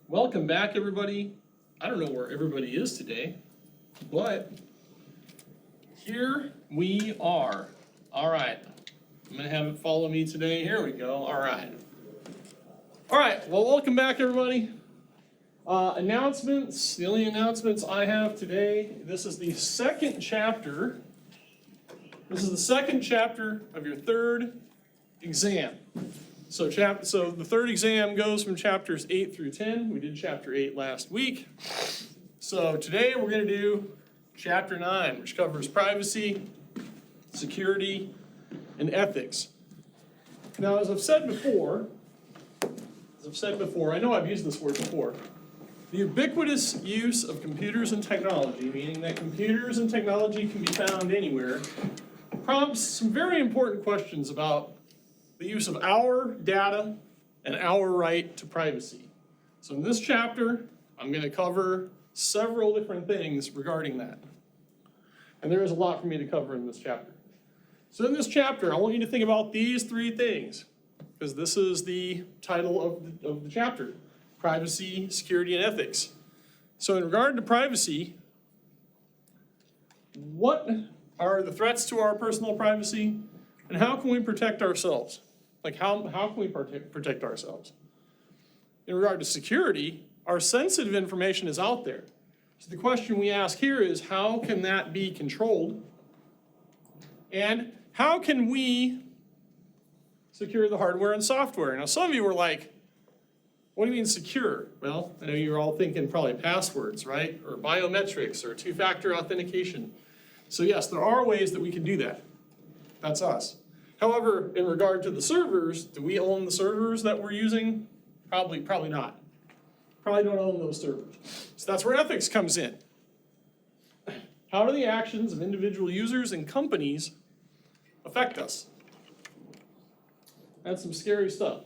Welcome back, everybody. I don't know where everybody is today, but here we are. All right. I'm going to have it follow me today. Here we go. All right. All right. Well, welcome back, everybody. Announcements. The only announcements I have today, this is the second chapter. This is the second chapter of your third exam. So the third exam goes from chapters 8 through 10. We did chapter 8 last week. So today we're going to do chapter 9, which covers privacy, security, and ethics. Now, as I've said before, I know I've used this word before, the ubiquitous use of computers and technology, meaning that computers and technology can be found anywhere, prompts some very important questions about the use of our data and our right to privacy. So in this chapter, I'm going to cover several different things regarding that. And there is a lot for me to cover in this chapter. So in this chapter, I want you to think about these three things, because this is the title of the chapter: privacy, security, and ethics. So in regard to privacy, what are the threats to our personal privacy, and how can we protect ourselves? Like, how can we protect ourselves? In regard to security, our sensitive information is out there. So the question we ask here is, how can that be controlled? And how can we secure the hardware and software? Now, some of you were like, what do you mean secure? Well, I know you're all thinking probably passwords, right? Or biometrics or two-factor authentication. So yes, there are ways that we can do that. That's us. However, in regard to the servers, do we own the servers that we're using? Probably not. Probably don't own those servers. So that's where ethics comes in. How do the actions of individual users and companies affect us? That's some scary stuff.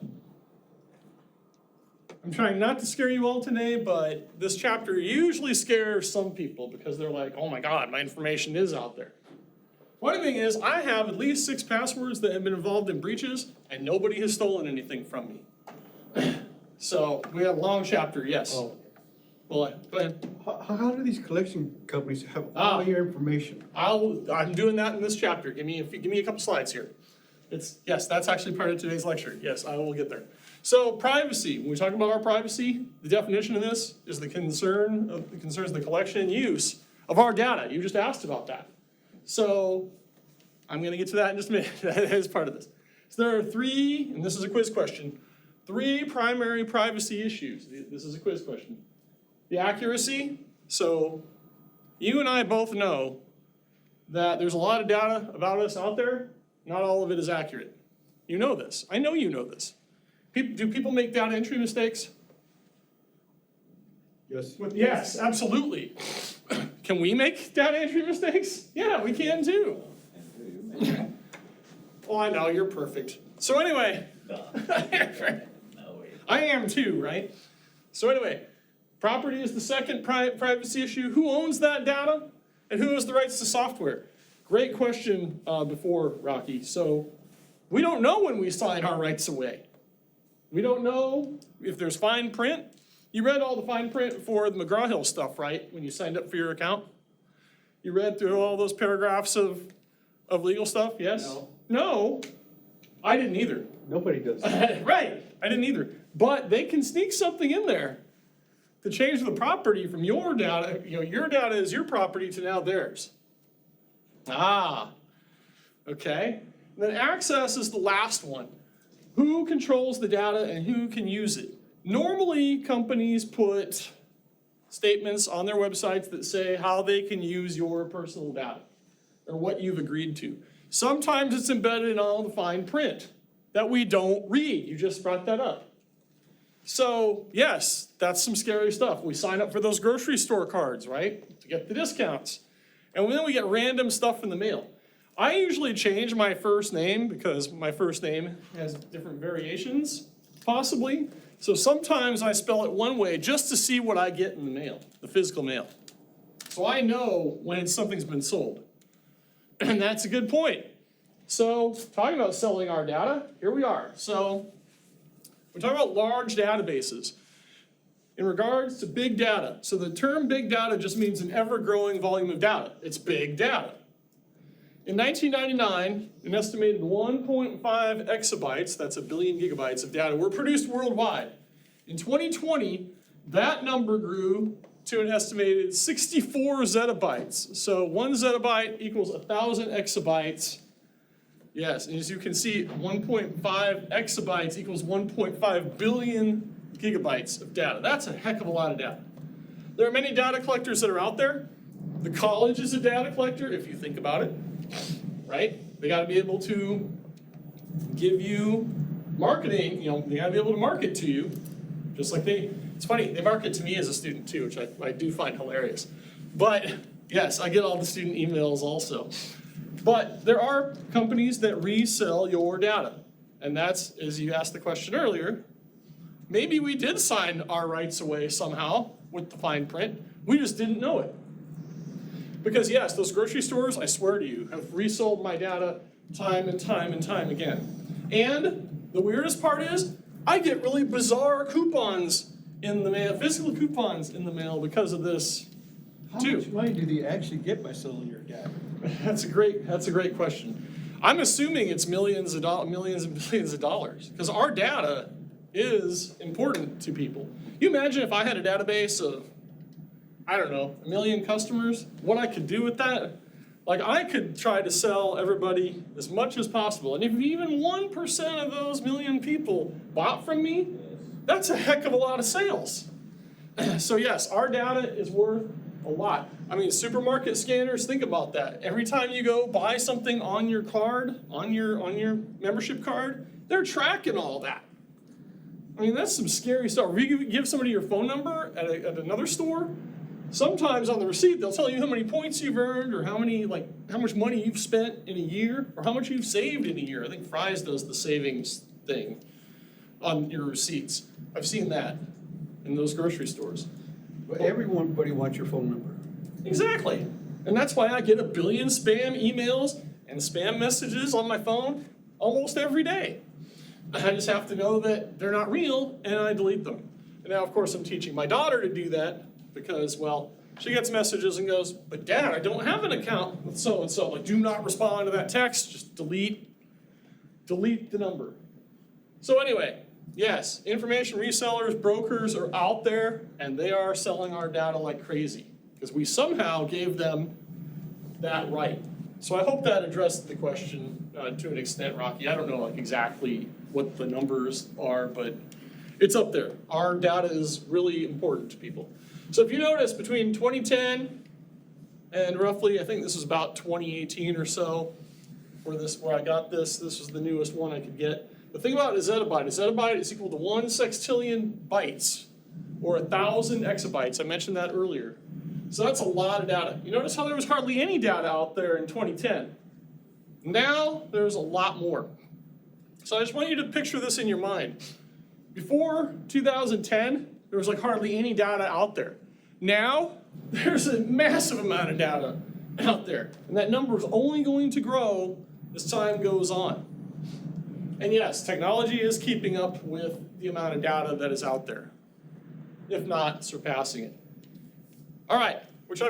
I'm trying not to scare you all today, but this chapter usually scares some people because they're like, oh my God, my information is out there. Funny thing is, I have at least 6 passwords that have been involved in breaches, and nobody has stolen anything from me. So we have a long chapter, yes. Oh. Well, go ahead. How do these collection companies have all your information? I'm doing that in this chapter. Give me a couple slides here. Yes, that's actually part of today's lecture. Yes, I will get there. So privacy. When we talk about our privacy, the definition of this is the concerns the collection and use of our data. You just asked about that. So I'm going to get to that in just a minute. That is part of this. So there are 3, and this is a quiz question, 3 primary privacy issues. This is a quiz question. The accuracy. So you and I both know that there's a lot of data about us out there. Not all of it is accurate. You know this. I know you know this. Do people make data entry mistakes? Yes. Yes, absolutely. Can we make data entry mistakes? Yeah, we can too. Oh, I know, you're perfect. So anyway, I am too, right? So anyway, property is the second privacy issue. Who owns that data? And who has the rights to software? Great question before, Rocky. So we don't know when we sign our rights away. We don't know if there's fine print. You read all the fine print for the McGraw-Hill stuff, right? When you signed up for your account? You read through all those paragraphs of legal stuff, yes? No. I didn't either. Nobody does. Right, I didn't either. But they can sneak something in there to change the property from your data. Your data is your property to now theirs. Okay. And then access is the last one. Who controls the data and who can use it? Normally, companies put statements on their websites that say how they can use your personal data or what you've agreed to. Sometimes it's embedded in all the fine print that we don't read. You just brought that up. So, yes, that's some scary stuff. We sign up for those grocery store cards, right, to get the discounts. And then we get random stuff in the mail. I usually change my first name because my first name has different variations, possibly. So sometimes I spell it one way just to see what I get in the mail, the physical mail. So I know when something's been sold. And that's a good point. So talking about selling our data, here we are. So we're talking about large databases. in regards to big data. So the term big data just means an ever-growing volume of data. It's big data. In 1999, an estimated 1.5 exabytes, that's a billion gigabytes of data, were produced worldwide. In 2020, that number grew to an estimated 64 zettabytes. So 1 zettabyte equals 1,000 exabytes. Yes, and as you can see, 1.5 exabytes equals 1.5 billion gigabytes of data. That's a heck of a lot of data. There are many data collectors that are out there. The college is a data collector, if you think about it, right? They gotta be able to give you marketing, they gotta be able to market to you, just like it's funny, they market to me as a student too, which I do find hilarious. But yes, I get all the student emails also. But there are companies that resell your data. And that's, as you asked the question earlier, maybe we did sign our rights away somehow with the fine print. We just didn't know it. Because yes, those grocery stores, I swear to you, have resold my data time and time and time again. And the weirdest part is, I get really bizarre coupons in the mail, physical coupons in the mail because of this too. How much money do they actually get by selling your data? That's a great question. I'm assuming it's millions and billions of dollars, because our data is important to people. You imagine if I had a database of, I don't know, 1 million customers, what I could do with that? Like, I could try to sell everybody as much as possible. And if even 1% of those million people bought from me, that's a heck of a lot of sales. So yes, our data is worth a lot. I mean, supermarket scanners, think about that. Every time you go buy something on your card, on your membership card, they're tracking all that. I mean, that's some scary stuff. If you give somebody your phone number at another store, sometimes on the receipt, they'll tell you how many points you've earned, or how much money you've spent in a year, or how much you've saved in a year. I think Fry's does the savings thing on your receipts. I've seen that in those grocery stores. But everybody wants your phone number. Exactly. And that's why I get 1 billion spam emails and spam messages on my phone almost every day. I just have to know that they're not real, and I delete them. And now, of course, I'm teaching my daughter to do that because, well, she gets messages and goes, "But Dad, I don't have an account with so-and-so. Like, do not respond to that text. Just delete the number." So anyway, yes, information resellers, brokers are out there, and they are selling our data like crazy because we somehow gave them that right. So I hope that addressed the question to an extent, Rocky. I don't know exactly what the numbers are, but it's up there. Our data is really important to people. So if you notice, between 2010 and roughly, I think this was about 2018 or so, where I got this. This was the newest one I could get. The thing about a zettabyte is equal to 1 sextillion bytes, or 1,000 exabytes. I mentioned that earlier. So that's a lot of data. You notice how there was hardly any data out there in 2010. Now there's a lot more. So I just want you to picture this in your mind. Before 2010, there was like hardly any data out there. Now, there's a massive amount of data out there. And that number is only going to grow as time goes on. And yes, technology is keeping up with the amount of data that is out there, if not surpassing it. All right, which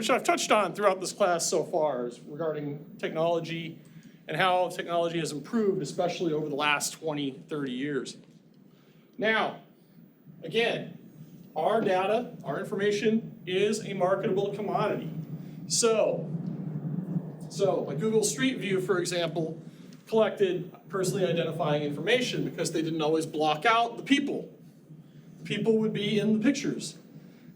I've touched on throughout this class so far is regarding technology and how technology has improved, especially over the last 20, 30 years. Now, again, our data, our information is a marketable commodity. So like Google Street View, for example, collected personally identifying information because they didn't always block out the people. People would be in the pictures.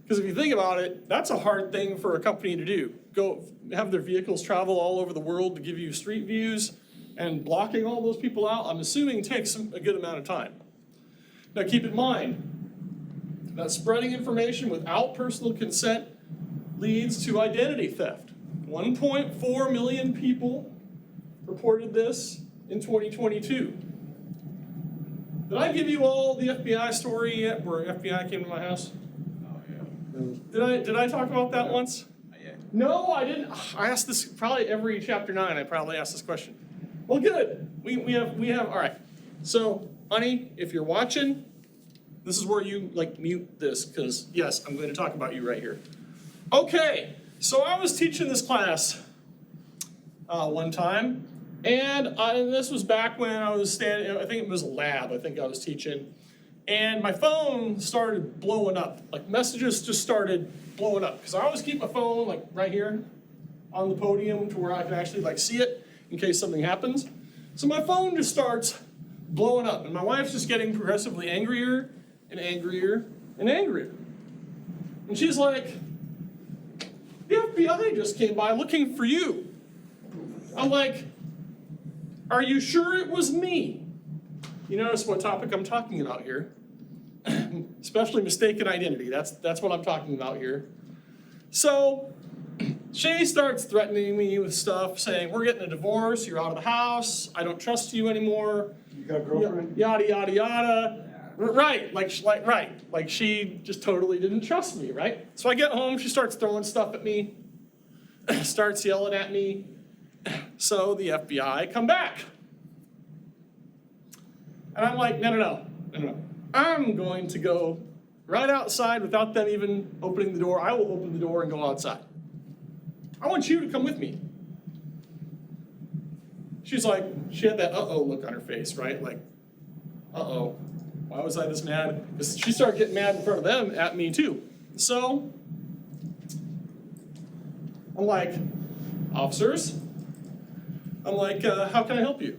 Because if you think about it, that's a hard thing for a company to do. Go have their vehicles travel all over the world to give you street views, and blocking all those people out, I'm assuming, takes a good amount of time. Now keep in mind that spreading information without personal consent leads to identity theft. 1.4 million people reported this in 2022. Did I give you all the FBI story yet, where FBI came to my house? Did I talk about that once? No, I didn't. I asked this probably every chapter 9. I probably asked this question. Well, good. We have. All right. So, honey, if you're watching, This is where you like mute this, because yes, I'm going to talk about you right here. Okay, so I was teaching this class one time, and this was back when I was standing, I think it was a lab, I think I was teaching, and my phone started blowing up. Like messages just started blowing up, because I always keep my phone like right here on the podium to where I can actually like see it in case something happens. So my phone just starts blowing up, and my wife's just getting progressively angrier and angrier and angrier. And she's like, the FBI just came by looking for you. I'm like, are you sure it was me? You notice what topic I'm talking about here. Especially mistaken identity. That's what I'm talking about here. So she starts threatening me with stuff, saying, we're getting a divorce, you're out of the house, I don't trust you anymore. You got a girlfriend? Yada, yada, yada. Right, like she just totally didn't trust me, right? So I get home, she starts throwing stuff at me, starts yelling at me. So the FBI come back. And I'm like, no. I'm going to go right outside without them even opening the door. I will open the door and go outside. I want you to come with me. She's like, she had that uh-oh look on her face, right? Like, uh-oh, why was I this mad? Because she started getting mad in front of them at me too. So, I'm like, officers, I'm like, how can I help you?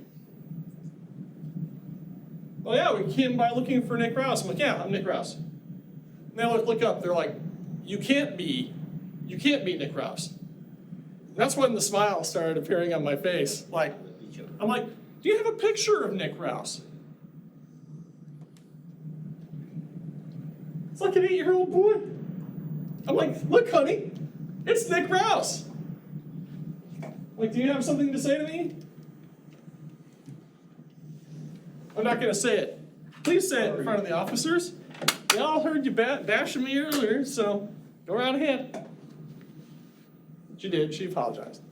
Oh yeah, we came by looking for Nick Rouse. I'm like, yeah, I'm Nick Rouse. And they look up, they're like, you can't be Nick Rouse. And that's when the smile started appearing on my face. Like, I'm like, do you have a picture of Nick Rouse? It's like an 8-year-old boy. I'm like, look, honey, it's Nick Rouse. Like, do you have something to say to me? I'm not going to say it. Please say it in front of the officers. They all heard you bashing me earlier, so go right ahead. She did. She apologized.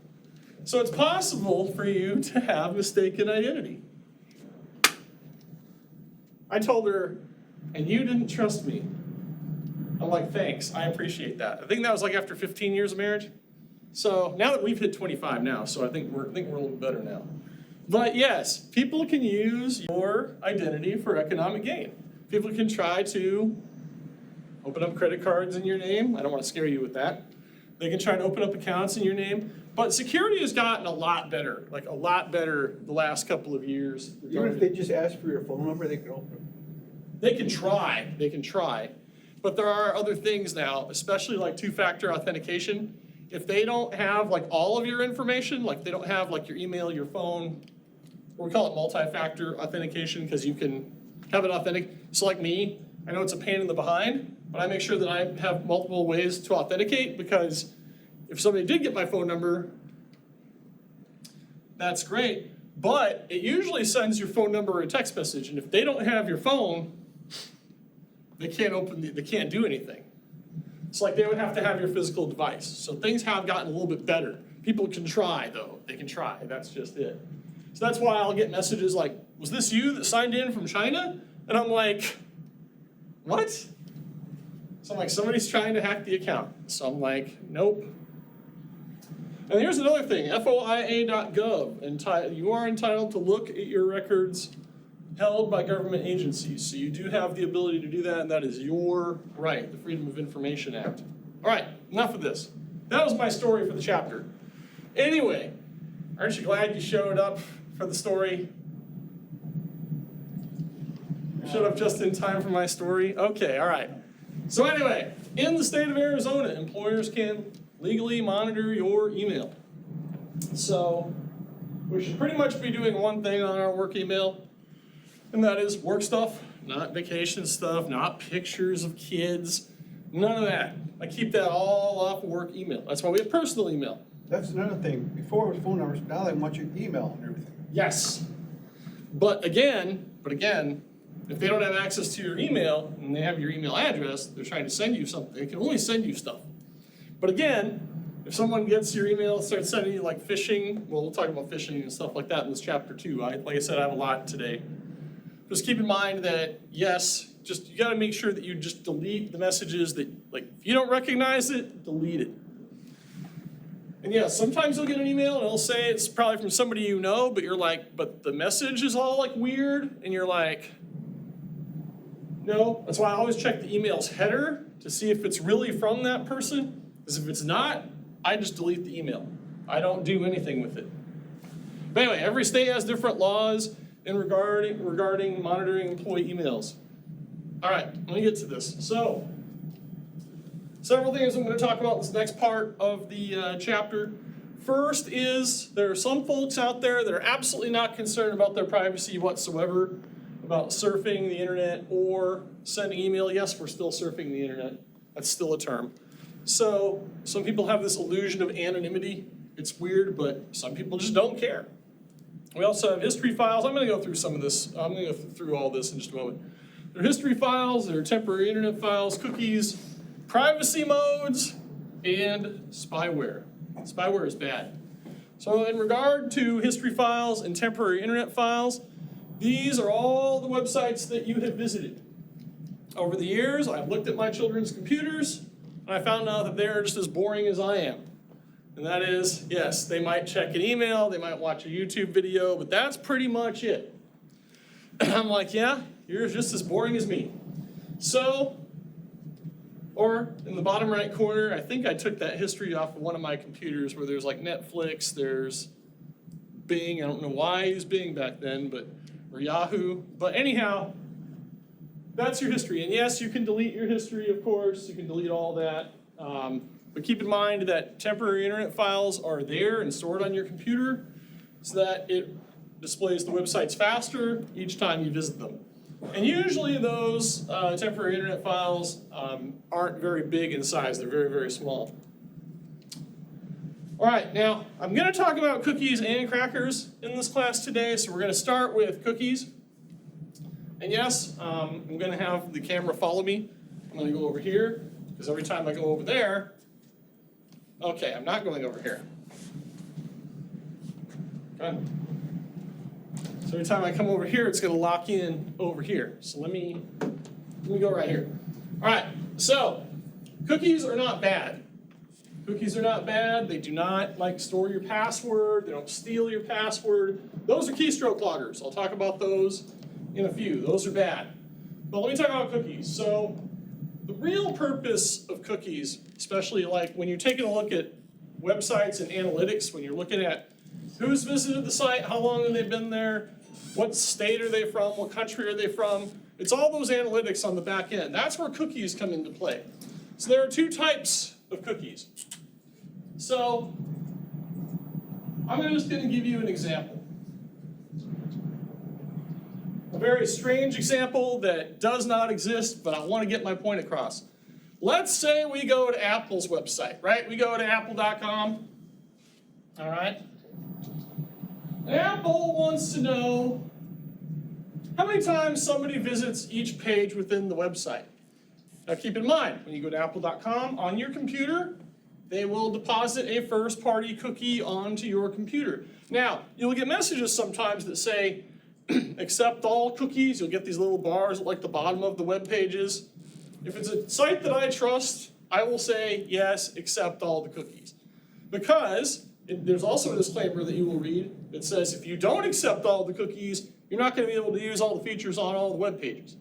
So it's possible for you to have mistaken identity. I told her, and you didn't trust me. I'm like, thanks. I appreciate that. I think that was like after 15 years of marriage. So now that we've hit 25 now, so I think we're a little bit better now. But yes, people can use your identity for economic gain. People can try to open up credit cards in your name. I don't want to scare you with that. They can try to open up accounts in your name. But security has gotten a lot better, like a lot better the last couple of years. Even if they just ask for your phone number, they can open it. They can try. But there are other things now, especially like two-factor authentication. If they don't have like all of your information, like they don't have like your email, your phone, or we call it multi-factor authentication because you can have it authentic. So like me, I know it's a pain in the behind, but I make sure that I have multiple ways to authenticate because if somebody did get my phone number, that's great. But it usually sends your phone number or a text message, and if they don't have your phone, they can't do anything. It's like they would have to have your physical device. So things have gotten a little bit better. People can try, though. They can try. That's just it. So that's why I'll get messages like, was this you that signed in from China? And I'm like, what? So I'm like, somebody's trying to hack the account. So I'm like, nope. And here's another thing, foia.gov. You are entitled to look at your records held by government agencies. So you do have the ability to do that, and that is your right, the Freedom of Information Act. All right, enough of this. That was my story for the chapter. Anyway, aren't you glad you showed up for the story? You showed up just in time for my story? Okay, all right. So anyway, in the state of Arizona, employers can legally monitor your email. So we should pretty much be doing one thing on our work email, and that is work stuff, not vacation stuff, not pictures of kids, none of that. I keep that all off of work email. That's why we have personal email. That's another thing. Before it was phone numbers, now they want your email and everything. Yes. But again, if they don't have access to your email and they have your email address, they're trying to send you something. They can only send you stuff. But again, if someone gets your email and starts sending you like phishing, well, we'll talk about phishing and stuff like that in this chapter too. Like I said, I have a lot today. just keep in mind that, yes, just you gotta make sure that you just delete the messages that, like, if you don't recognize it, delete it. And yeah, sometimes you'll get an email and it'll say it's probably from somebody you know, but you're like, but the message is all like weird, and you're like, no. That's why I always check the email's header to see if it's really from that person, because if it's not, I just delete the email. I don't do anything with it. But anyway, every state has different laws regarding monitoring employee emails. All right, let me get to this. So, several things I'm going to talk about in this next part of the chapter. First is there are some folks out there that are absolutely not concerned about their privacy whatsoever, about surfing the internet or sending email. Yes, we're still surfing the internet. That's still a term. So some people have this illusion of anonymity. It's weird, but some people just don't care. We also have history files. I'm going to go through some of this. I'm going to go through all this in just a moment. There are history files, there are temporary internet files, cookies, privacy modes, and spyware. Spyware is bad. So in regard to history files and temporary internet files, these are all the websites that you have visited. Over the years, I've looked at my children's computers, and I found out that they're just as boring as I am. And that is, yes, they might check an email, they might watch a YouTube video, but that's pretty much it. And I'm like, yeah, you're just as boring as me. So, or in the bottom right corner, I think I took that history off of one of my computers where there's like Netflix, there's Bing, I don't know why I used Bing back then, but or Yahoo. But anyhow, that's your history. And yes, you can delete your history, of course. You can delete all that. But keep in mind that temporary internet files are there and stored on your computer so that it displays the websites faster each time you visit them. And usually those temporary internet files aren't very big in size. They're very, very small. All right, now I'm going to talk about cookies and crackers in this class today. So we're going to start with cookies. And yes, I'm going to have the camera follow me. I'm going to go over here because every time I go over there, okay, I'm not going over here. Okay. So every time I come over here, it's going to lock in over here. So let me go right here. All right, so cookies are not bad. Cookies are not bad. They do not like store your password. They don't steal your password. Those are keystroke loggers. I'll talk about those in a few. Those are bad. But let me talk about cookies. So the real purpose of cookies, especially like when you're taking a look at websites and analytics, when you're looking at who's visited the site, how long have they been there, what state are they from, what country are they from, it's all those analytics on the back end. That's where cookies come into play. So there are two types of cookies. So I'm just going to give you an example. A very strange example that does not exist, but I want to get my point across. Let's say we go to Apple's website, right? We go to apple.com, all right? And Apple wants to know how many times somebody visits each page within the website. Now keep in mind, when you go to apple.com on your computer, they will deposit a first-party cookie onto your computer. Now, you'll get messages sometimes that say, accept all cookies. You'll get these little bars at like the bottom of the web pages. If it's a site that I trust, I will say, yes, accept all the cookies. Because there's also a disclaimer that you will read that says if you don't accept all the cookies, you're not going to be able to use all the features on all the web pages.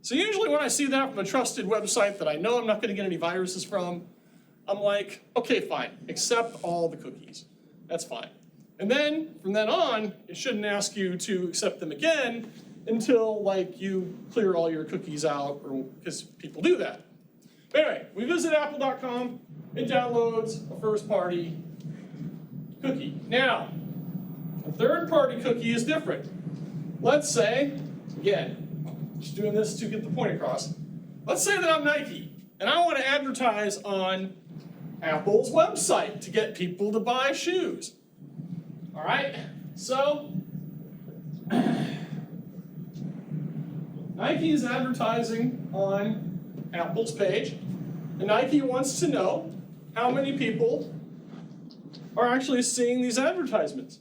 So usually when I see that from a trusted website that I know I'm not going to get any viruses from, I'm like, okay, fine, accept all the cookies. That's fine. And then, from then on, it shouldn't ask you to accept them again until, like, you clear all your cookies out, or because people do that. But anyway, we visit apple.com, it downloads a first-party cookie. Now, a third-party cookie is different. Let's say, again, just doing this to get the point across. Let's say that I'm Nike, and I want to advertise on Apple's website to get people to buy shoes. All right, so Nike is advertising on Apple's page, and Nike wants to know how many people are actually seeing these advertisements.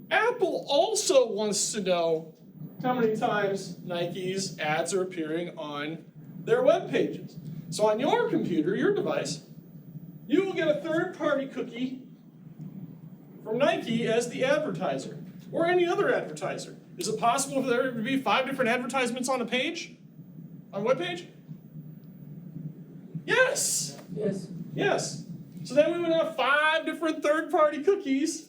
Apple also wants to know how many times Nike's ads are appearing on their web pages. So on your computer, your device, you will get a third-party cookie from Nike as the advertiser, or any other advertiser. Is it possible for there to be 5 different advertisements on a page? On a web page? Yes! Yes. Yes. So then we would have 5 different third-party cookies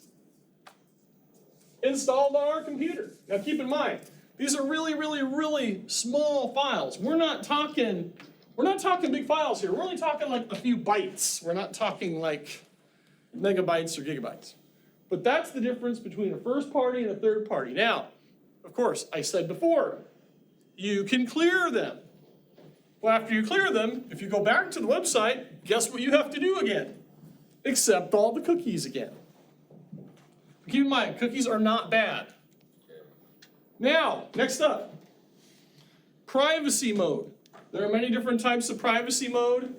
installed on our computer. Now keep in mind, these are really, really, really small files. We're not talking big files here. We're only talking like a few bytes. We're not talking like megabytes or gigabytes. But that's the difference between a first party and a third party. Now, of course, I said before, you can clear them. Well, after you clear them, if you go back to the website, guess what you have to do again? Accept all the cookies again. Keep in mind, cookies are not bad. Now, next up, privacy mode. There are many different types of privacy mode.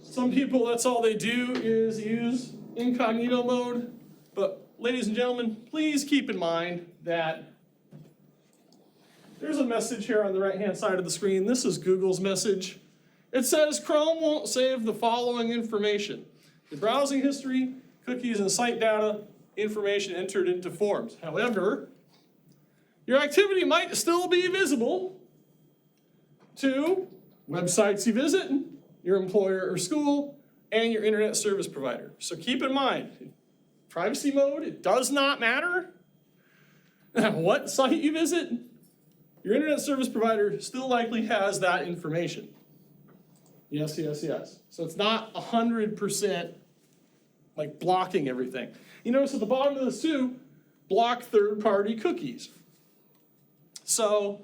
Some people, that's all they do is use incognito mode. But ladies and gentlemen, please keep in mind that there's a message here on the right-hand side of the screen. This is Google's message. It says Chrome won't save the following information: your browsing history, cookies and site data, information entered into forms. However, your activity might still be visible to websites you visit, your employer or school, and your internet service provider. So keep in mind, privacy mode, it does not matter what site you visit. Your internet service provider still likely has that information. Yes, yes, yes. So it's not 100% like blocking everything. You notice at the bottom of this too, block third-party cookies. So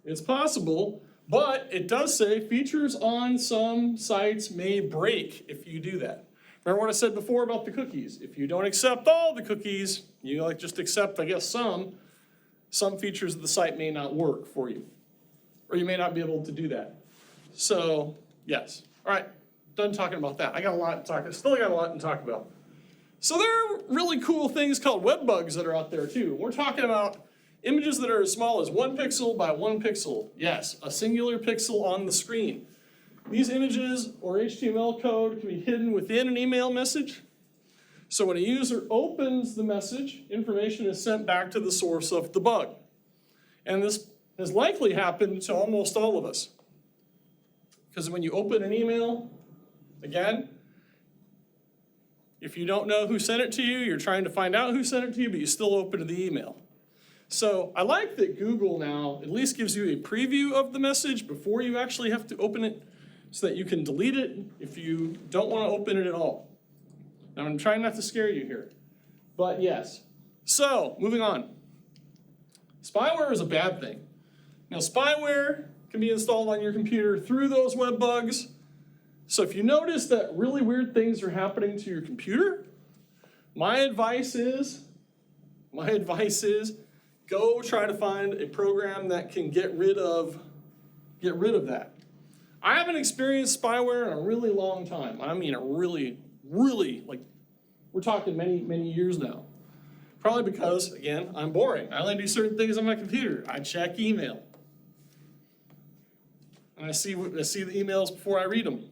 it's possible, but it does say features on some sites may break if you do that. Remember what I said before about the cookies? If you don't accept all the cookies, you like just accept, I guess, some features of the site may not work for you, or you may not be able to do that. So, yes. All right, done talking about that. Still got a lot to talk about. So there are really cool things called web bugs that are out there too. We're talking about images that are as small as 1 pixel by 1 pixel. Yes, a singular pixel on the screen. These images or HTML code can be hidden within an email message. So when a user opens the message, information is sent back to the source of the bug. And this has likely happened to almost all of us. Because when you open an email, again, if you don't know who sent it to you, you're trying to find out who sent it to you, but you still open the email. So I like that Google now at least gives you a preview of the message before you actually have to open it, so that you can delete it if you don't want to open it at all. Now I'm trying not to scare you here, but yes. So moving on. Spyware is a bad thing. Now spyware can be installed on your computer through those web bugs. So if you notice that really weird things are happening to your computer, my advice is go try to find a program that can get rid of that. I haven't experienced spyware in a really long time. I mean, a really, like, we're talking many, many years now. Probably because, again, I'm boring. I only do certain things on my computer. I check email. And I see the emails before I read them.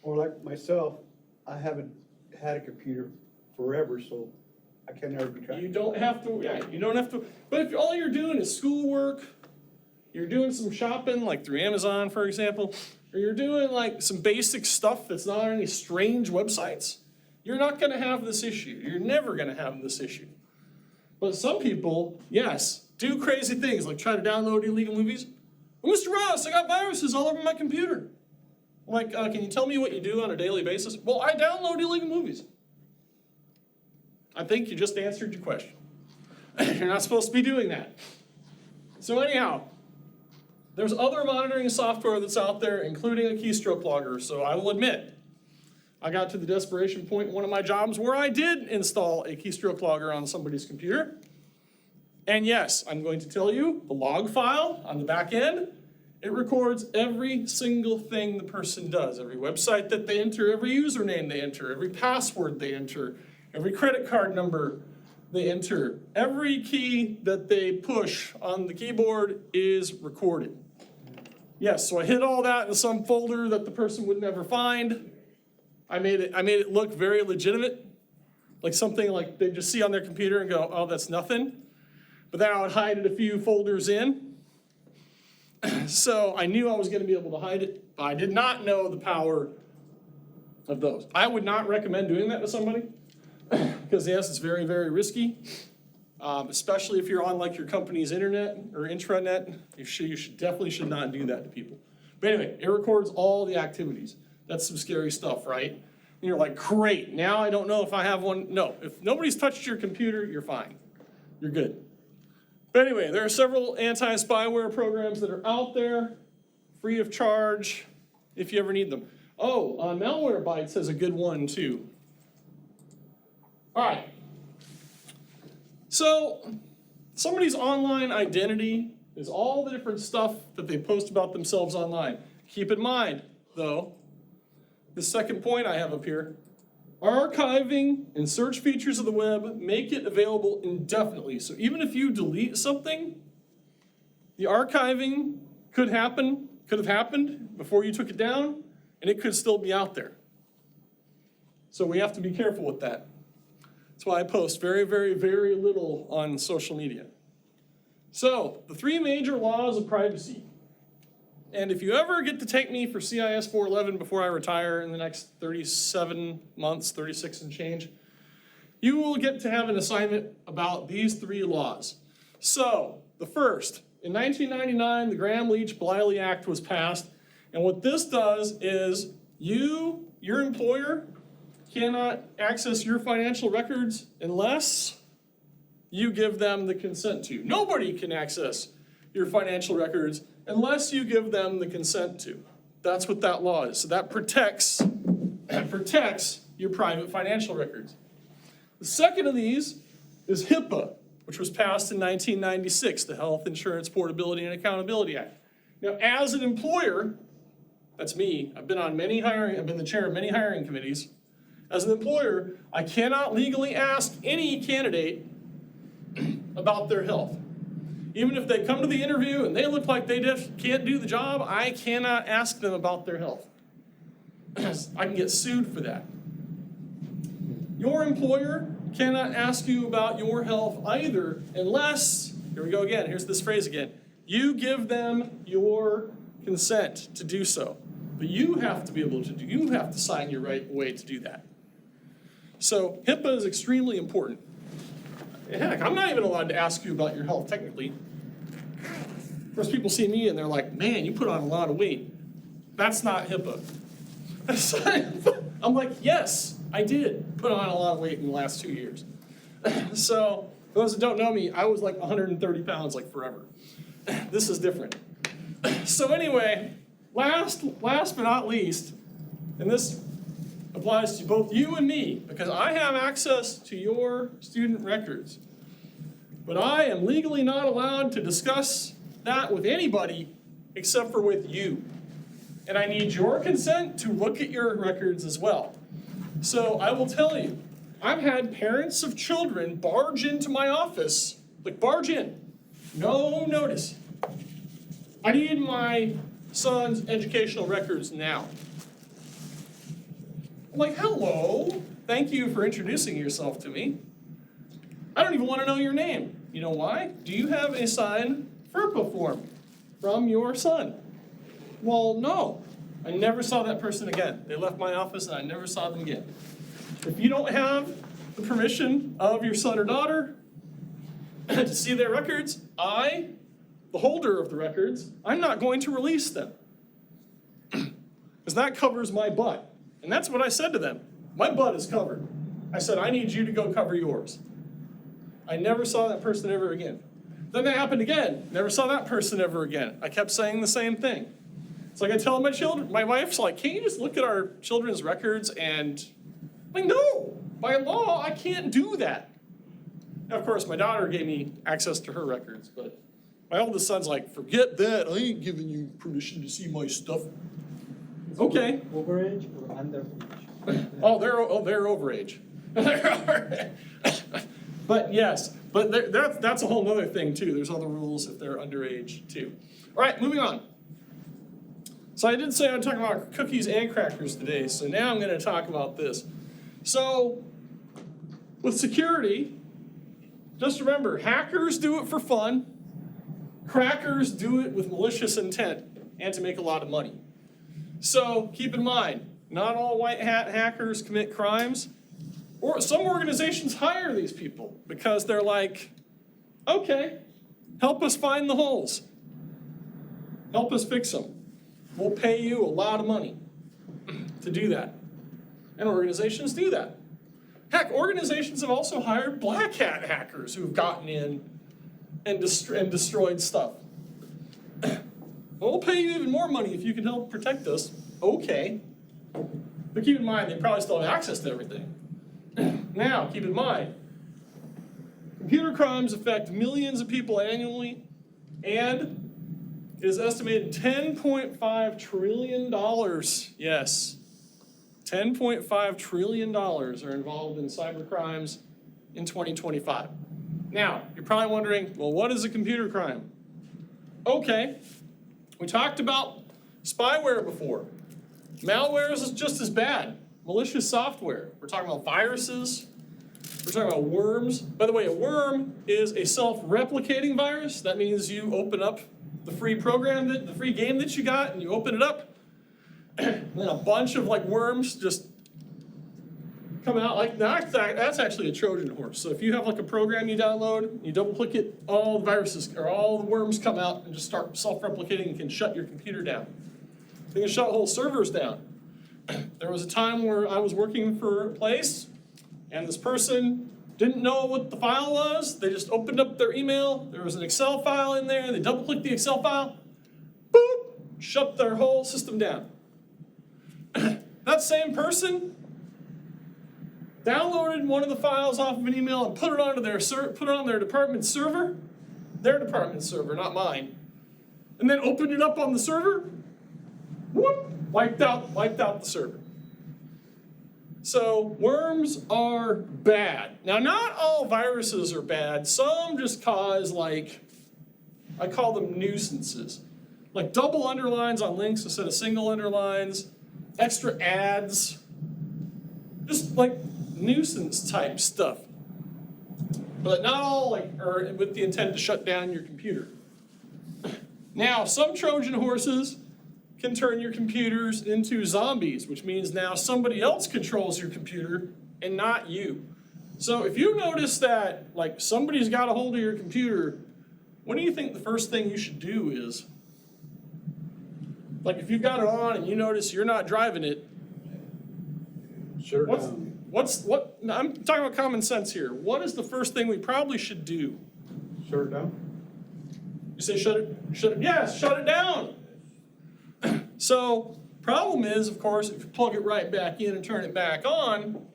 Or like myself, I haven't had a computer forever, so I can never be tracked. You don't have to, but if all you're doing is schoolwork, you're doing some shopping, like through Amazon, for example, or you're doing like some basic stuff that's not on any strange websites, you're not gonna have this issue. You're never gonna have this issue. But some people, yes, do crazy things, like try to download illegal movies. Well, Mr. Rouse, I got viruses all over my computer. Like, can you tell me what you do on a daily basis? Well, I download illegal movies. I think you just answered your question. You're not supposed to be doing that. So anyhow, there's other monitoring software that's out there, including a keystroke logger. So I will admit, I got to the desperation point in one of my jobs where I did install a keystroke logger on somebody's computer. And yes, I'm going to tell you, the log file on the back end, it records every single thing the person does, every website that they enter, every username they enter, every password they enter, every credit card number they enter. Every key that they push on the keyboard is recorded. Yes, so I hid all that in some folder that the person would never find. I made it look very legitimate, like something like they just see on their computer and go, oh, that's nothing. But then I would hide it a few folders in. So I knew I was going to be able to hide it, but I did not know the power of those. I would not recommend doing that to somebody because yes, it's very, very risky, especially if you're on like your company's internet or intranet. You definitely should not do that to people. But anyway, it records all the activities. That's some scary stuff, right? And you're like, great, now I don't know if I have one. No, if nobody's touched your computer, you're fine. You're good. But anyway, there are several anti-spyware programs that are out there, free of charge, if you ever need them. Oh, Malwarebytes has a good one too. All right. So somebody's online identity is all the different stuff that they post about themselves online. Keep in mind, though, the second point I have up here, archiving and search features of the web make it available indefinitely. So even if you delete something, the archiving could have happened before you took it down, and it could still be out there. So we have to be careful with that. That's why I post very, very, very little on social media. So the 3 major laws of privacy. And if you ever get to take me for CIS105 before I retire in the next 37 months, 36 and change, you will get to have an assignment about these 3 laws. So the first, in 1999, the Gramm-Leach-Bliley Act was passed. And what this does is your employer, cannot access your financial records unless you give them the consent to. Nobody can access your financial records unless you give them the consent to. That's what that law is. So that protects your private financial records. The second of these is HIPAA, which was passed in 1996, the Health Insurance Portability and Accountability Act. Now, as an employer, that's me, I've been the chair of many hiring committees. As an employer, I cannot legally ask any candidate about their health. Even if they come to the interview and they look like they just can't do the job, I cannot ask them about their health. I can get sued for that. Your employer cannot ask you about your health either unless, here we go again, here's this phrase again, you give them your consent to do so. But you have to be able to you have to sign your right way to do that. So HIPAA is extremely important. Heck, I'm not even allowed to ask you about your health technically. Of course, people see me and they're like, man, you put on a lot of weight. That's not HIPAA. I'm like, yes, I did put on a lot of weight in the last 2 years. So for those that don't know me, I was like 130 pounds like forever. This is different. So anyway, last but not least, and this applies to both you and me, because I have access to your student records. But I am legally not allowed to discuss that with anybody except for with you. And I need your consent to look at your records as well. So I will tell you, I've had parents of children barge into my office, like barge in, no notice. I need my son's educational records now. I'm like, hello, thank you for introducing yourself to me. I don't even want to know your name. You know why? Do you have a signed FERPA form from your son? Well, no. I never saw that person again. They left my office and I never saw them again. If you don't have the permission of your son or daughter to see their records, the holder of the records, I'm not going to release them. Because that covers my butt. And that's what I said to them. My butt is covered. I said, I need you to go cover yours. I never saw that person ever again. Then that happened again. Never saw that person ever again. I kept saying the same thing. It's like I tell my children, my wife's like, can't you just look at our children's records and, I'm like, no, by law, I can't do that. Now, of course, my daughter gave me access to her records, but my oldest son's like, forget that, I ain't giving you permission to see my stuff. Okay. Overage or underage? They're overage. But yes, but that's a whole nother thing too. There's other rules if they're underage too. All right, moving on. So I did say I'd talk about cookies and crackers today, so now I'm going to talk about this. So with security, just remember, hackers do it for fun. Crackers do it with malicious intent and to make a lot of money. So keep in mind, not all white hat hackers commit crimes. Or some organizations hire these people because they're like, okay, help us find the holes. Help us fix them. We'll pay you a lot of money to do that. And organizations do that. Heck, organizations have also hired black hat hackers who've gotten in and destroyed stuff. We'll pay you even more money if you can help protect us. Okay. But keep in mind, they probably still have access to everything. Now, keep in mind, computer crimes affect millions of people annually, and it is estimated $10.5 trillion, yes, $10.5 trillion are involved in cyber crimes in 2025. Now, you're probably wondering, well, what is a computer crime? Okay, we talked about spyware before. Malware is just as bad. Malicious software. We're talking about viruses. We're talking about worms. By the way, a worm is a self-replicating virus. That means you open up the free program, the free game that you got, and you open it up, and then a bunch of like worms just come out. Like that's actually a Trojan horse. So if you have like a program you download, you double click it, all the viruses or all the worms come out and just start self-replicating and can shut your computer down. They can shut whole servers down. There was a time where I was working for a place, and this person didn't know what the file was. They just opened up their email. There was an Excel file in there. They double-clicked the Excel file. Boop! Shut their whole system down. That same person downloaded one of the files off of an email and put it onto their department server. Their department server, not mine. And then opened it up on the server. Whoop! Wiped out the server. So worms are bad. Now, not all viruses are bad. Some just cause, like, I call them nuisances. Like double underlines on links instead of single underlines, extra ads, just like nuisance type stuff. But not all are with the intent to shut down your computer. Now, some Trojan horses can turn your computers into zombies, which means now somebody else controls your computer and not you. So if you notice that like somebody's got a hold of your computer, what do you think the first thing you should do is? Like if you've got it on and you notice you're not driving it, Shut it down. I'm talking about common sense here. What is the first thing we probably should do? Shut it down. You say shut it down. So, problem is, of course, if you plug it right back in and turn it back on,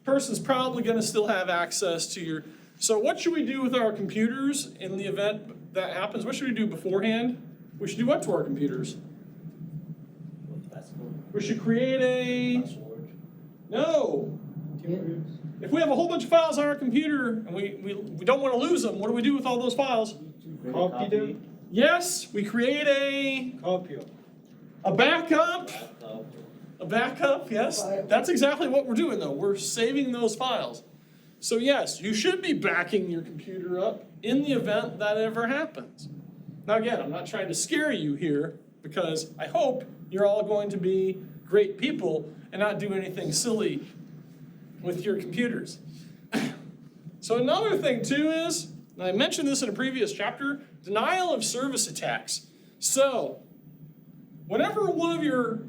person's probably going to still have access to your. So what should we do with our computers in the event that happens? What should we do beforehand? We should do what to our computers? We should create a. No. If we have a whole bunch of files on our computer and we don't want to lose them, what do we do with all those files? Copy them. Yes, we create a backup. A backup, yes. That's exactly what we're doing, though. We're saving those files. So, yes, you should be backing your computer up in the event that ever happens. Now, again, I'm not trying to scare you here because I hope you're all going to be great people and not do anything silly with your computers. So another thing, too, is, and I mentioned this in a previous chapter, denial of service attacks. So, whenever one of your,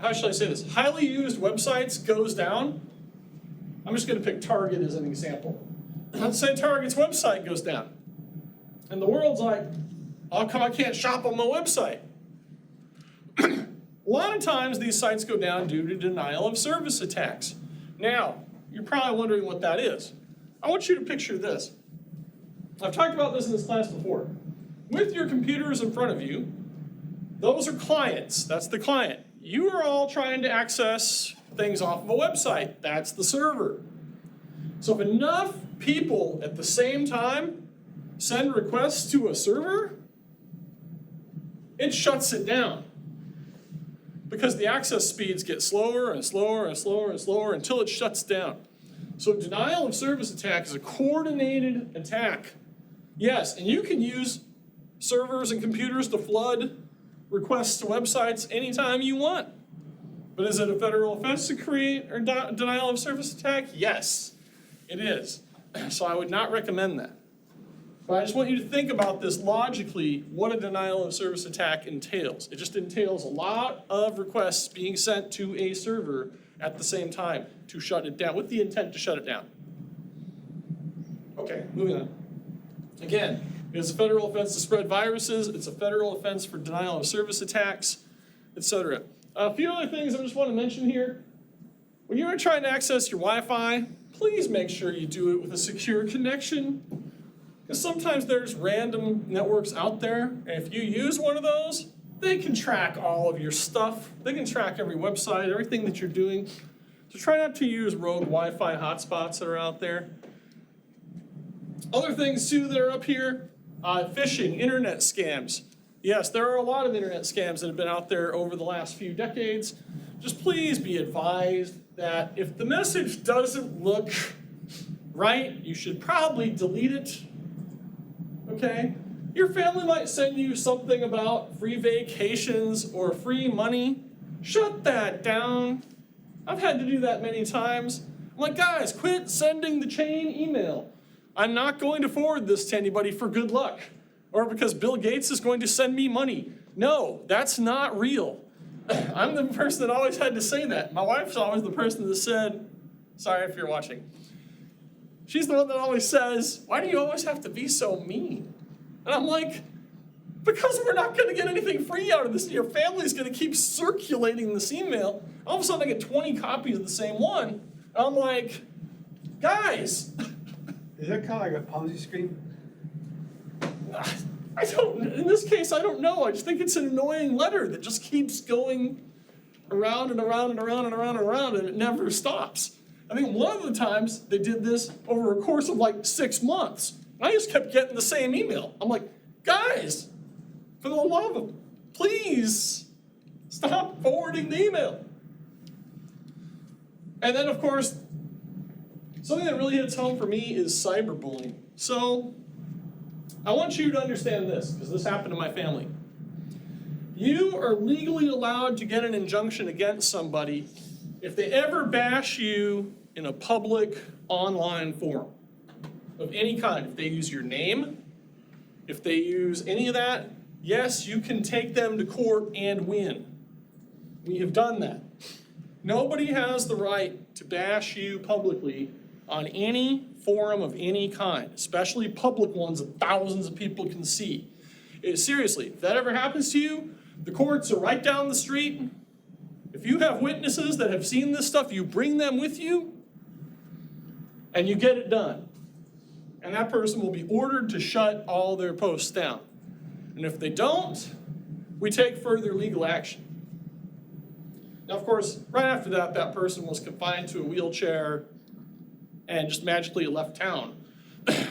how should I say this, highly used websites goes down, I'm just going to pick Target as an example. Let's say Target's website goes down. And the world's like, how come I can't shop on my website? A lot of times these sites go down due to denial of service attacks. Now, you're probably wondering what that is. I want you to picture this. I've talked about this in this class before. With your computers in front of you, those are clients. That's the client. You are all trying to access things off of a website. That's the server. So if enough people at the same time send requests to a server, it shuts it down. Because the access speeds get slower and slower and slower and slower until it shuts down. So denial of service attack is a coordinated attack. Yes, and you can use servers and computers to flood requests to websites anytime you want. But is it a federal offense to create a denial of service attack? Yes, it is. So I would not recommend that. But I just want you to think about this logically, what a denial of service attack entails. It just entails a lot of requests being sent to a server at the same time to shut it down, with the intent to shut it down. Okay, moving on. Again, it's a federal offense to spread viruses. It's a federal offense for denial of service attacks, etc. A few other things I just want to mention here. When you're trying to access your Wi-Fi, please make sure you do it with a secure connection. Because sometimes there's random networks out there, and if you use one of those, they can track all of your stuff. They can track every website, everything that you're doing. So try not to use rogue Wi-Fi hotspots that are out there. Other things too that are up here, phishing, internet scams. Yes, there are a lot of internet scams that have been out there over the last few decades. Just please be advised that if the message doesn't look right, you should probably delete it. Okay? Your family might send you something about free vacations or free money. Shut that down. I've had to do that many times. I'm like, guys, quit sending the chain email. I'm not going to forward this to anybody for good luck or because Bill Gates is going to send me money. No, that's not real. I'm the person that always had to say that. My wife's always the person that said, sorry if you're watching. She's the one that always says, why do you always have to be so mean? And I'm like, because we're not going to get anything free out of this. Your family's going to keep circulating this email. All of a sudden I get 20 copies of the same one. And I'm like, guys. Is that kind of like a Ponzi scheme? In this case, I don't know. I just think it's an annoying letter that just keeps going around and around and around and around and around, and it never stops. I think one of the times they did this over a course of like 6 months. I just kept getting the same email. I'm like, guys, for the love of, please stop forwarding the email. And then, of course, something that really hits home for me is cyberbullying. So I want you to understand this, because this happened to my family. You are legally allowed to get an injunction against somebody if they ever bash you in a public online forum of any kind. If they use your name, if they use any of that, yes, you can take them to court and win. We have done that. Nobody has the right to bash you publicly on any forum of any kind, especially public ones that thousands of people can see. Seriously, if that ever happens to you, the courts are right down the street. If you have witnesses that have seen this stuff, you bring them with you and you get it done. And that person will be ordered to shut all their posts down. And if they don't, we take further legal action. Now, of course, right after that, that person was confined to a wheelchair and just magically left town.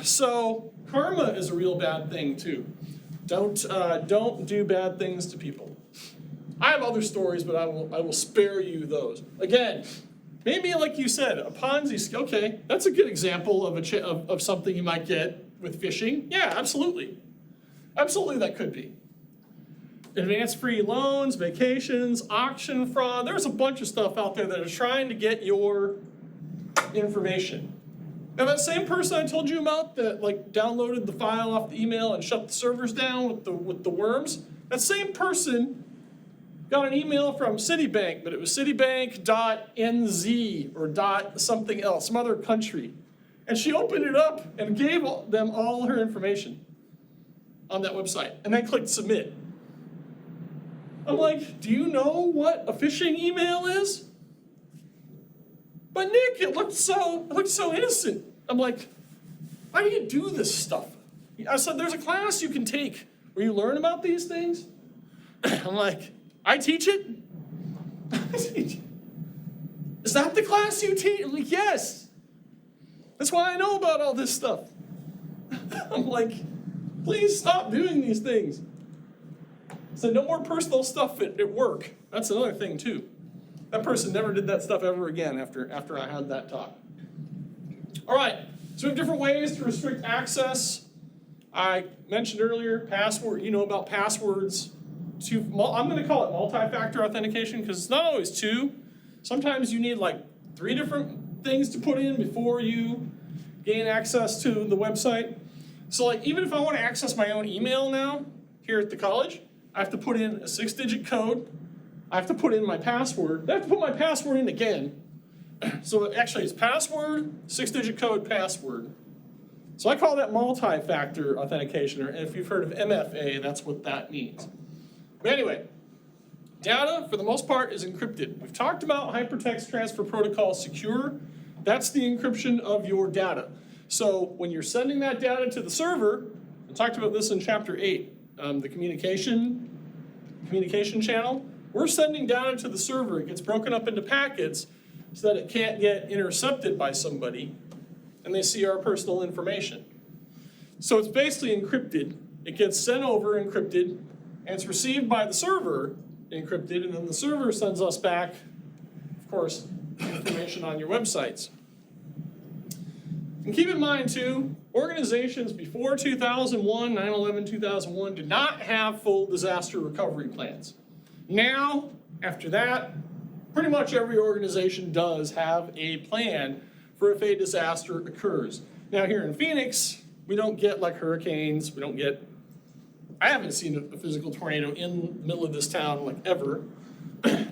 So karma is a real bad thing too. Don't do bad things to people. I have other stories, but I will spare you those. Again, maybe like you said, a Ponzi scheme. Okay, that's a good example of something you might get with phishing. Yeah, absolutely. Absolutely that could be. Advance free loans, vacations, auction fraud. There's a bunch of stuff out there that are trying to get your information. Now that same person I told you about that like downloaded the file off the email and shut the servers down with the worms, that same person got an email from Citibank, but it was Citibank.nz or dot something else, some other country. And she opened it up and gave them all her information on that website and then clicked submit. I'm like, do you know what a phishing email is? But Nick, it looked so innocent. I'm like, why do you do this stuff? I said, there's a class you can take where you learn about these things. I'm like, I teach it? Is that the class you teach? I'm like, yes. That's why I know about all this stuff. I'm like, please stop doing these things. So no more personal stuff at work. That's another thing too. That person never did that stuff ever again after I had that talk. All right, so we have different ways to restrict access. I mentioned earlier, password, you know about passwords. I'm gonna call it multi-factor authentication because it's not always two. Sometimes you need like 3 different things to put in before you gain access to the website. So like even if I want to access my own email now here at the college, I have to put in a 6-digit code. I have to put in my password. I have to put my password in again. So actually it's password, 6-digit code, password. So I call that multi-factor authentication, or if you've heard of MFA, that's what that means. But anyway, data, for the most part, is encrypted. We've talked about hypertext transfer protocol secure. That's the encryption of your data. So when you're sending that data to the server, I talked about this in chapter 8, the communication channel. We're sending data to the server. It gets broken up into packets so that it can't get intercepted by somebody and they see our personal information. So it's basically encrypted. It gets sent over encrypted, and it's received by the server encrypted, and then the server sends us back, of course, information on your websites. And keep in mind too, organizations before 2001, 9/11, 2001, did not have full disaster recovery plans. Now, after that, pretty much every organization does have a plan for if a disaster occurs. Now here in Phoenix, we don't get like hurricanes, I haven't seen a physical tornado in the middle of this town like ever.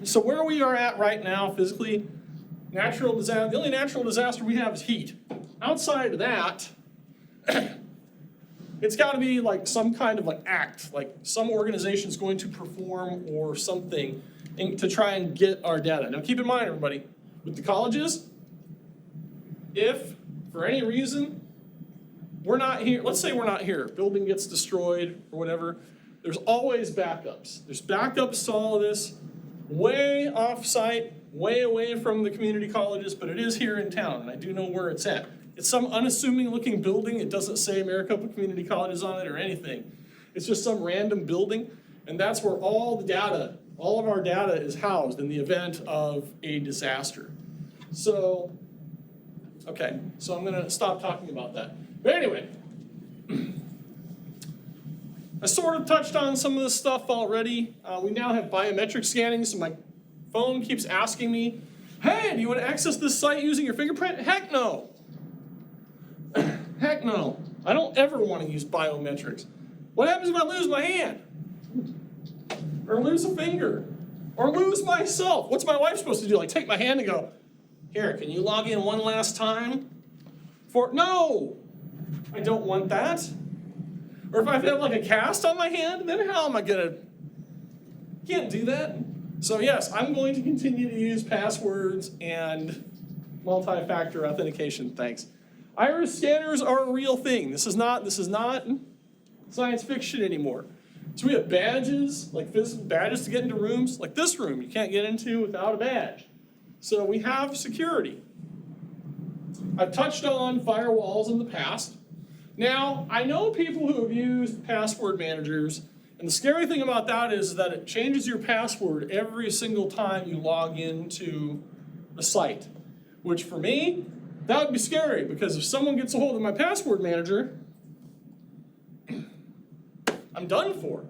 So where we are at right now physically, natural disaster, the only natural disaster we have is heat. Outside of that, it's gotta be like some kind of like act, like some organization's going to perform or something to try and get our data. Now keep in mind everybody, with the colleges, if for any reason we're not here, let's say we're not here, building gets destroyed or whatever, there's always backups. There's backups to all of this, way off-site, way away from the community colleges, but it is here in town, and I do know where it's at. It's some unassuming looking building. It doesn't say Maricopa Community Colleges on it or anything. It's just some random building, and that's where all the data, all of our data is housed in the event of a disaster. So, okay, so I'm gonna stop talking about that. But anyway, I sort of touched on some of this stuff already. We now have biometric scanning, so my phone keeps asking me, hey, do you want to access this site using your fingerprint? Heck no. Heck no. I don't ever want to use biometrics. What happens if I lose my hand? Or lose a finger? Or lose myself? What's my wife supposed to do? Like take my hand and go, here, can you log in one last time? No, I don't want that. Or if I have like a cast on my hand, then how am I gonna, can't do that. So yes, I'm going to continue to use passwords and multi-factor authentication, thanks. Iris scanners are a real thing. This is not science fiction anymore. So we have badges, like physical badges to get into rooms, like this room you can't get into without a badge. So we have security. I've touched on firewalls in the past. Now, I know people who have used password managers, and the scary thing about that is that it changes your password every single time you log into a site, which for me, that would be scary, because if someone gets a hold of my password manager, I'm done for.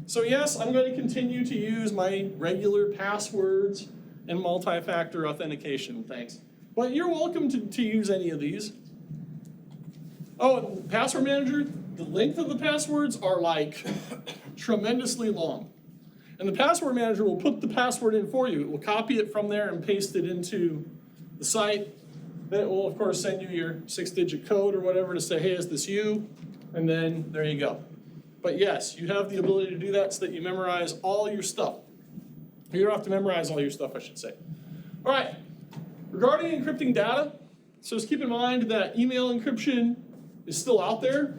So yes, I'm going to continue to use my regular passwords and multi-factor authentication, thanks. But you're welcome to use any of these. Oh, and password manager, the length of the passwords are like tremendously long. And the password manager will put the password in for you. It will copy it from there and paste it into the site. Then it will, of course, send you your 6-digit code or whatever to say, hey, is this you? And then there you go. But yes, you have the ability to do that so that you memorize all your stuff. You don't have to memorize all your stuff, I should say. All right, regarding encrypting data, so just keep in mind that email encryption is still out there.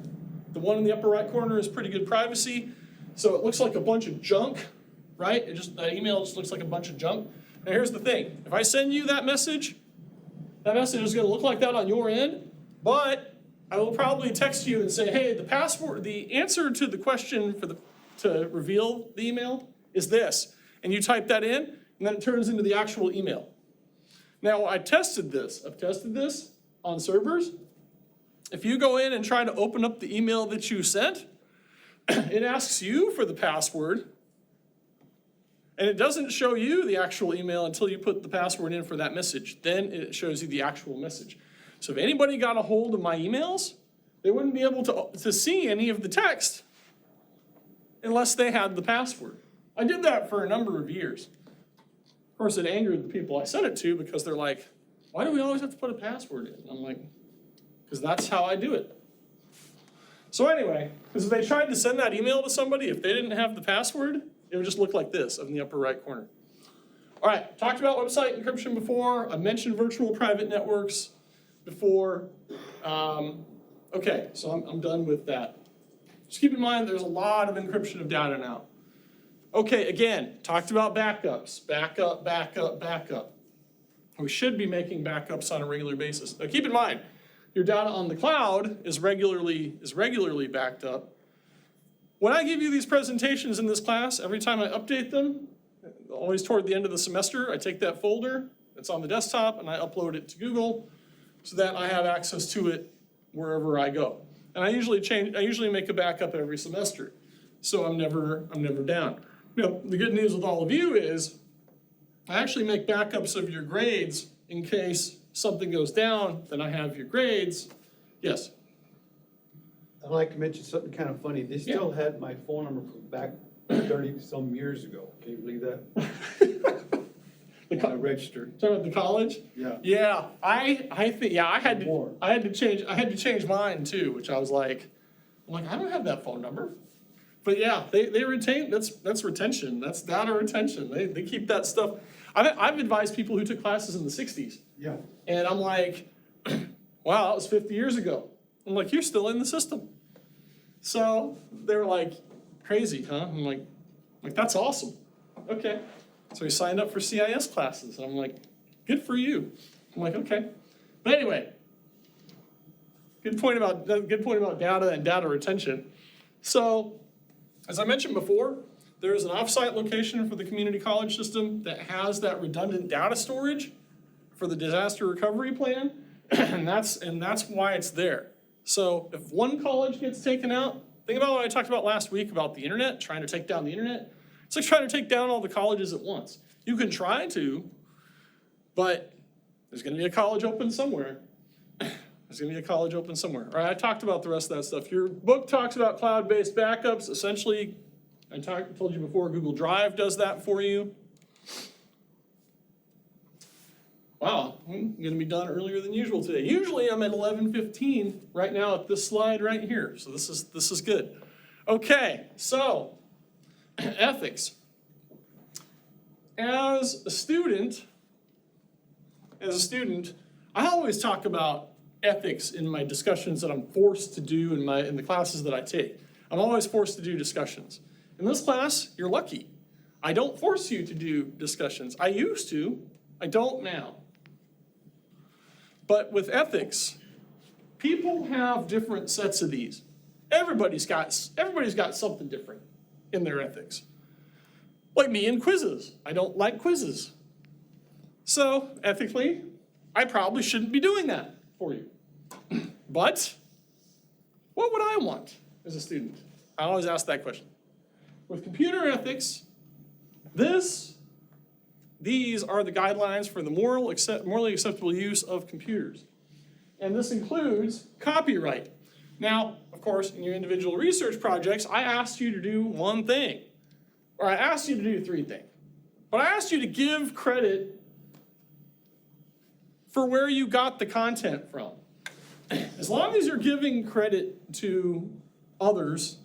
The one in the upper right corner is pretty good privacy. So it looks like a bunch of junk, right? That email just looks like a bunch of junk. Now here's the thing. If I send you that message That message is gonna look like that on your end, but I will probably text you and say, hey, the password, the answer to the question to reveal the email is this. And you type that in, and then it turns into the actual email. Now, I've tested this on servers. If you go in and try to open up the email that you sent, it asks you for the password, and it doesn't show you the actual email until you put the password in for that message. Then it shows you the actual message. So if anybody got a hold of my emails, they wouldn't be able to see any of the text unless they had the password. I did that for a number of years. Of course, it angered the people I sent it to because they're like, why do we always have to put a password in? And I'm like, because that's how I do it. So anyway, because if they tried to send that email to somebody, if they didn't have the password, it would just look like this in the upper right corner. All right, talked about website encryption before. I mentioned virtual private networks before. Okay, so I'm done with that. Just keep in mind there's a lot of encryption of data now. Okay, again, talked about backups. Backup. We should be making backups on a regular basis. Now keep in mind, your data on the cloud is regularly backed up. When I give you these presentations in this class, every time I update them, always toward the end of the semester, I take that folder that's on the desktop and I upload it to Google so that I have access to it wherever I go. And I usually make a backup every semester, so I'm never down. You know, the good news with all of you is I actually make backups of your grades in case something goes down, then I have your grades. Yes? I'd like to mention something kind of funny. They still had my phone number from back 30-some years ago. Can you believe that? I registered. Talking about the college? Yeah. Yeah, I think I had to change mine too, which I was like, I don't have that phone number. But yeah, they retain, that's retention, that's data retention. They keep that stuff. I've advised people who took classes in the 60s. Yeah. And I'm like, wow, that was 50 years ago. I'm like, you're still in the system. So they were like, crazy, huh? I'm like, that's awesome. Okay. So he signed up for CIS classes. And I'm like, good for you. I'm like, okay. But anyway, good point about data and data retention. So, as I mentioned before, there's an offsite location for the community college system that has that redundant data storage for the disaster recovery plan, and that's why it's there. So if one college gets taken out, think about what I talked about last week about the internet, trying to take down the internet. It's like trying to take down all the colleges at once. You can try to, but there's gonna be a college open somewhere. There's gonna be a college open somewhere. All right, I talked about the rest of that stuff. Your book talks about cloud-based backups. Essentially, I told you before, Google Drive does that for you. Wow, I'm gonna be done earlier than usual today. Usually I'm at 11:15 right now at this slide right here, so this is good. Okay, so ethics. As a student, I always talk about ethics in my discussions that I'm forced to do in the classes that I take. I'm always forced to do discussions. In this class, you're lucky. I don't force you to do discussions. I used to, I don't now. But with ethics, people have different sets of these. Everybody's got something different in their ethics. Like me in quizzes. I don't like quizzes. So, ethically, I probably shouldn't be doing that for you. But what would I want as a student? I always ask that question. With computer ethics, these are the guidelines for the morally acceptable use of computers. And this includes copyright. Now, of course, in your individual research projects, I asked you to do one thing. Or I asked you to do three things. But I asked you to give credit for where you got the content from. As long as you're giving credit to others,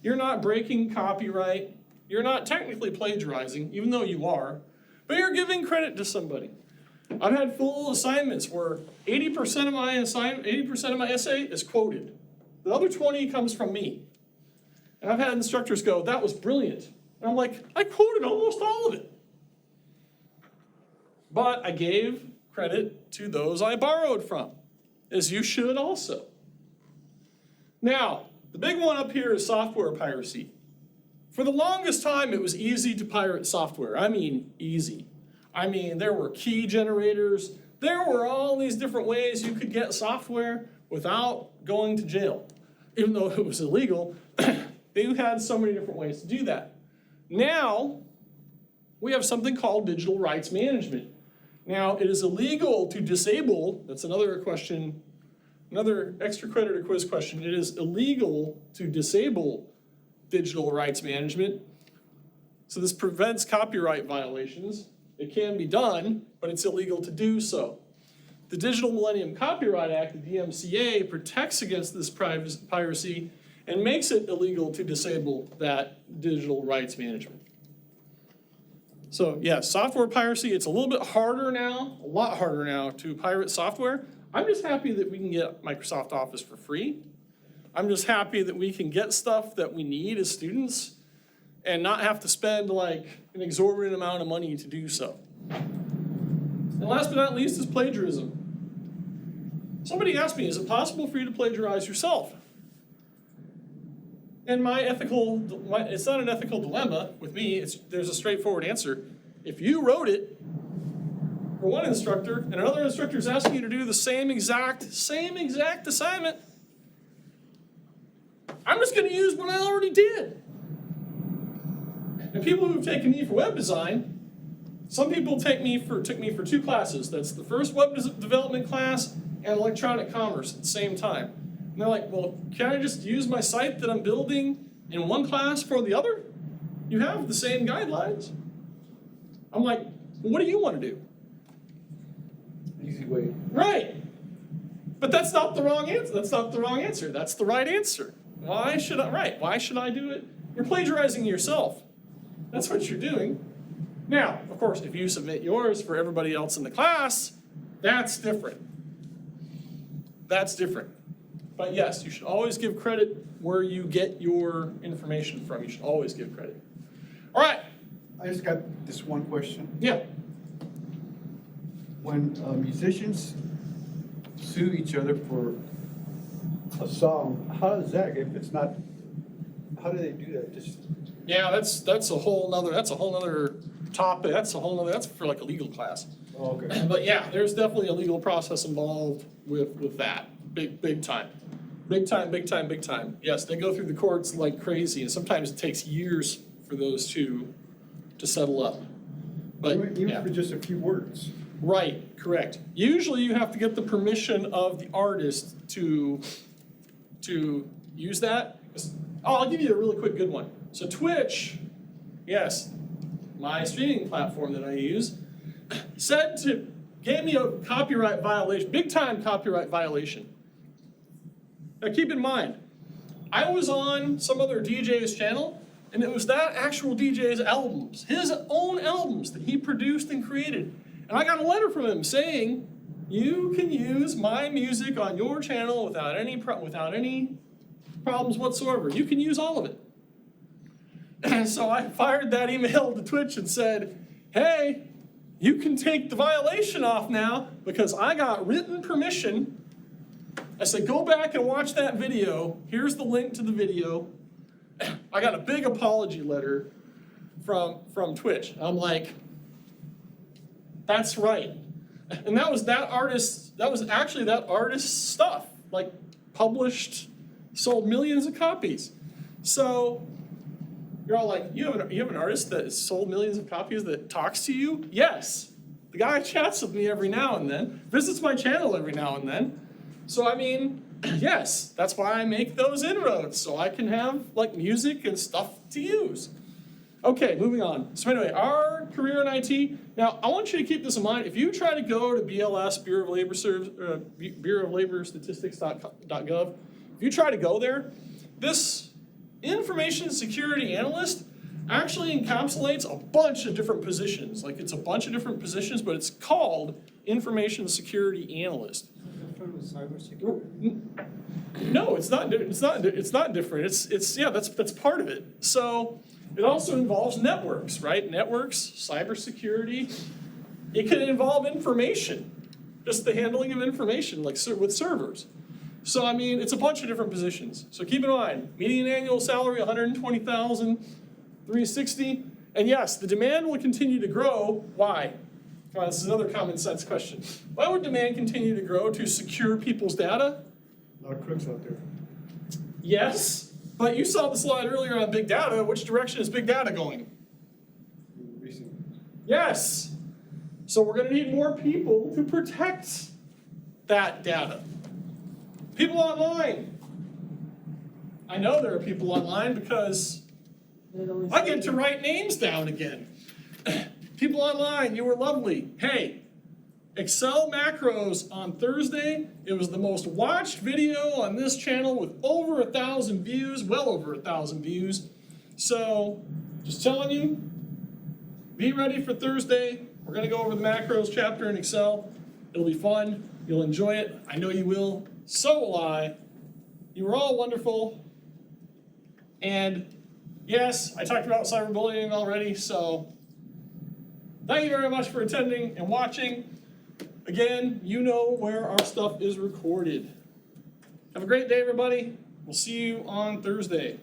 you're not breaking copyright, you're not technically plagiarizing, even though you are, but you're giving credit to somebody. I've had full assignments where 80% of my essay is quoted. The other 20 comes from me. And I've had instructors go, that was brilliant. And I'm like, I quoted almost all of it. But I gave credit to those I borrowed from, as you should also. Now, the big one up here is software piracy. For the longest time, it was easy to pirate software. I mean, easy. I mean, there were key generators. There were all these different ways you could get software without going to jail. Even though it was illegal, they had so many different ways to do that. Now, we have something called digital rights management. Now, it is illegal to disable, that's another question, another extra credit or quiz question. It is illegal to disable digital rights management. So this prevents copyright violations. It can be done, but it's illegal to do so. The Digital Millennium Copyright Act, the DMCA, protects against this piracy and makes it illegal to disable that digital rights management. So yeah, software piracy, it's a little bit harder now, a lot harder now to pirate software. I'm just happy that we can get Microsoft Office for free. I'm just happy that we can get stuff that we need as students and not have to spend like an exorbitant amount of money to do so. And last but not least is plagiarism. Somebody asked me, is it possible for you to plagiarize yourself? And it's not an ethical dilemma with me, there's a straightforward answer. If you wrote it for one instructor and another instructor is asking you to do the same exact assignment, I'm just gonna use what I already did. And people who've taken me for web design, some people took me for 2 classes. That's the first web development class and electronic commerce at the same time. And they're like, well, can I just use my site that I'm building in one class for the other? You have the same guidelines. I'm like, well, what do you want to do? Easy way. Right. But that's not the wrong answer. That's not the wrong answer. That's the right answer. Why should I do it? You're plagiarizing yourself. That's what you're doing. Now, of course, if you submit yours for everybody else in the class, that's different. That's different. But yes, you should always give credit where you get your information from. You should always give credit. All right. I just got this one question. Yeah. When musicians sue each other for a song, how does that, if it's not, how do they do that? Just Yeah, that's a whole nother topic. That's for like a legal class. oh, okay. But yeah, there's definitely a legal process involved with that. Big time. Big time. Yes, they go through the courts like crazy, and sometimes it takes years for those two to settle up. But Even yeah. for just a few words. Right, correct. Usually you have to get the permission of the artist to use that. Oh, I'll give you a really quick good one. So Twitch, yes, my streaming platform that I use, gave me a copyright violation, big time copyright violation. Now keep in mind, I was on some other DJ's channel, and it was that actual DJ's albums, his own albums that he produced and created. And I got a letter from him saying, you can use my music on your channel without any problems whatsoever. You can use all of it. And so I fired that email to Twitch and said, hey, you can take the violation off now because I got written permission. I said, go back and watch that video. Here's the link to the video. I got a big apology letter from Twitch. I'm like, that's right. And that was actually that artist's stuff, like published, sold millions of copies. So you're all like, you have an artist that has sold millions of copies that talks to you? Yes. The guy chats with me every now and then, visits my channel every now and then. So I mean, yes, that's why I make those inroads, so I can have like music and stuff to use. Okay, moving on. So anyway, our career in IT. Now, I want you to keep this in mind. If you try to go to BLS, Bureau of Labor Statistics.gov, if you try to go there, this information security analyst actually encapsulates a bunch of different positions. Like it's a bunch of different positions, but it's called information security analyst. Cybersecurity? No, it's not different. That's part of it. So it also involves networks, right? Networks, cybersecurity. It can involve information. just the handling of information, like with servers. So I mean, it's a bunch of different positions. So keep in mind, median annual salary, $120,360. And yes, the demand will continue to grow. Why? Come on, this is another common sense question. Why would demand continue to grow? To secure people's data? A lot of crooks out there. Yes, but you saw the slide earlier on big data. Which direction is big data going? Yes. So we're going to need more people to protect that data. People online. I know there are people online because I get to write names down again. People online, you were lovely. Hey, Excel macros on Thursday. It was the most watched video on this channel with over 1,000 views, well over 1,000 views. So, just telling you, be ready for Thursday. We're going to go over the macros chapter in Excel. It'll be fun. You'll enjoy it. I know you will. So will I. You were all wonderful. And yes, I talked about cyberbullying already, so thank you very much for attending and watching. Again, you know where our stuff is recorded. Have a great day, everybody. We'll see you on Thursday.